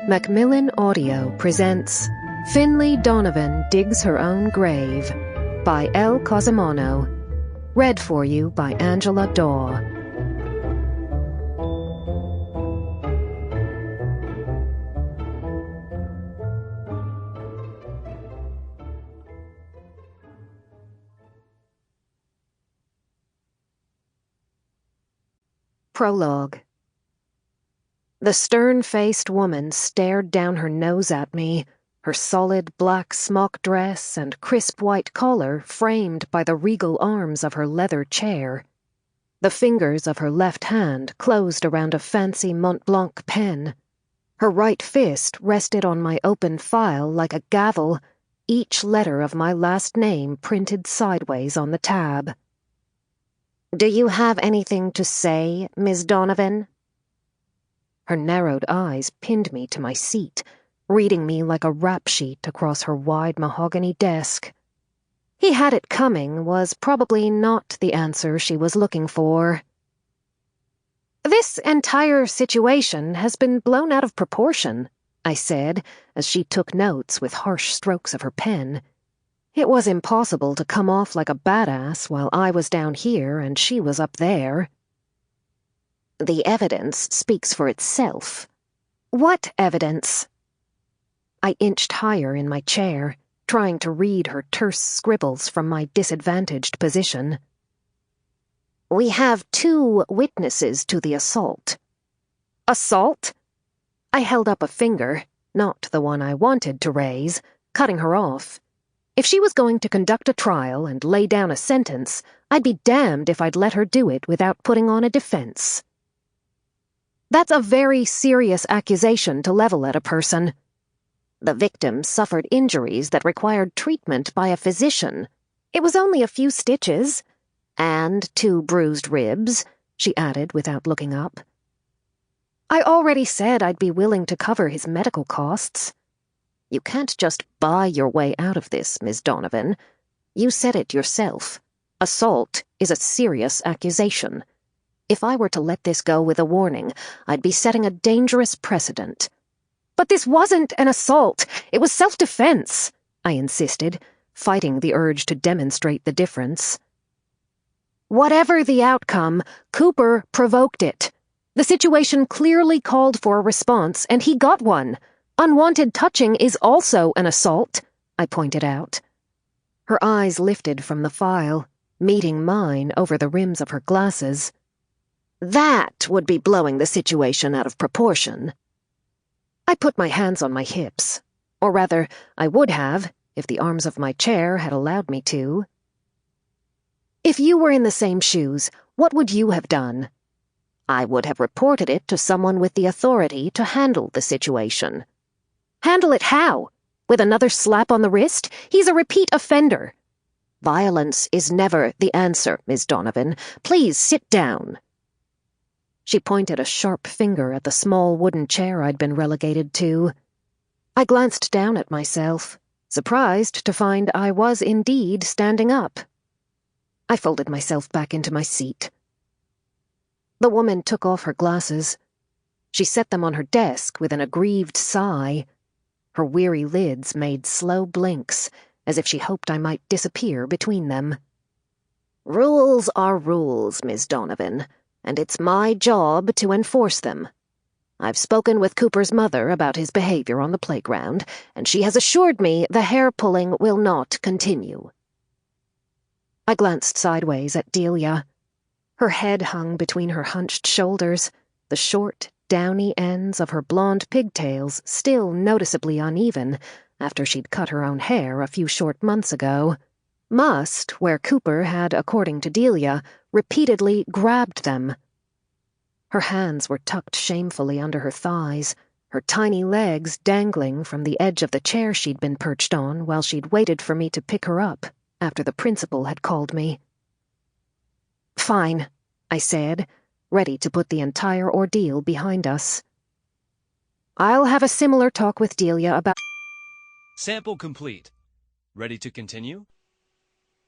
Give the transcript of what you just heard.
Macmillan Audio presents Finlay Donovan Digs Her Own Grave by Elle Cosimano. Read for you by Angela Dawe. Prologue. The stern-faced woman stared down her nose at me, her solid black smock dress and crisp white collar framed by the regal arms of her leather chair. The fingers of her left hand closed around a fancy Mont Blanc pen. Her right fist rested on my open file like a gavel, each letter of my last name printed sideways on the tab. "Do you have anything to say, Miss Donovan?" Her narrowed eyes pinned me to my seat, reading me like a rap sheet across her wide mahogany desk. He had it coming was probably not the answer she was looking for. "This entire situation has been blown out of proportion," I said, as she took notes with harsh strokes of her pen. It was impossible to come off like a badass while I was down here and she was up there. "The evidence speaks for itself." "What evidence?" I inched higher in my chair, trying to read her terse scribbles from my disadvantaged position. "We have 2 witnesses to the assault." "Assault?" I held up a finger, not the one I wanted to raise, cutting her off. If she was going to conduct a trial and lay down a sentence, I'd be damned if I'd let her do it without putting on a defense. "That's a very serious accusation to level at a person." "The victim suffered injuries that required treatment by a physician." "It was only a few stitches." "And 2 bruised ribs," she added without looking up. "I already said I'd be willing to cover his medical costs." "You can't just buy your way out of this, Miss Donovan. You said it yourself. Assault is a serious accusation. If I were to let this go with a warning, I'd be setting a dangerous precedent." "But this wasn't an assault. It was self-defense," I insisted, fighting the urge to demonstrate the difference. "Whatever the outcome, Cooper provoked it. The situation clearly called for a response, and he got one. Unwanted touching is also an assault," I pointed out. Her eyes lifted from the file, meeting mine over the rims of her glasses. "That would be blowing the situation out of proportion." I put my hands on my hips. Or rather, I would have, if the arms of my chair had allowed me to. "If you were in the same shoes, what would you have done?" "I would have reported it to someone with the authority to handle the situation." "Handle it how? With another slap on the wrist? He's a repeat offender." "Violence is never the answer, Miss Donovan. Please sit down." She pointed a sharp finger at the small wooden chair I'd been relegated to. I glanced down at myself, surprised to find I was indeed standing up. I folded myself back into my seat. The woman took off her glasses. She set them on her desk with an aggrieved sigh. Her weary lids made slow blinks, as if she hoped I might disappear between them. "Rules are rules, Miss Donovan, and it's my job to enforce them. I've spoken with Cooper's mother about his behavior on the playground, and she has assured me the hair-pulling will not continue." I glanced sideways at Delia. Her head hung between her hunched shoulders, the short, downy ends of her blonde pigtails still noticeably uneven after she'd cut her own hair a few short months ago. Must, where Cooper had, according to Delia, repeatedly grabbed them. Her hands were tucked shamefully under her thighs, her tiny legs dangling from the edge of the chair she'd been perched on while she'd waited for me to pick her up after the principal had called me. "Fine," I said, ready to put the entire ordeal behind us. "I'll have a similar talk with Delia about—" Sample complete. Ready to continue?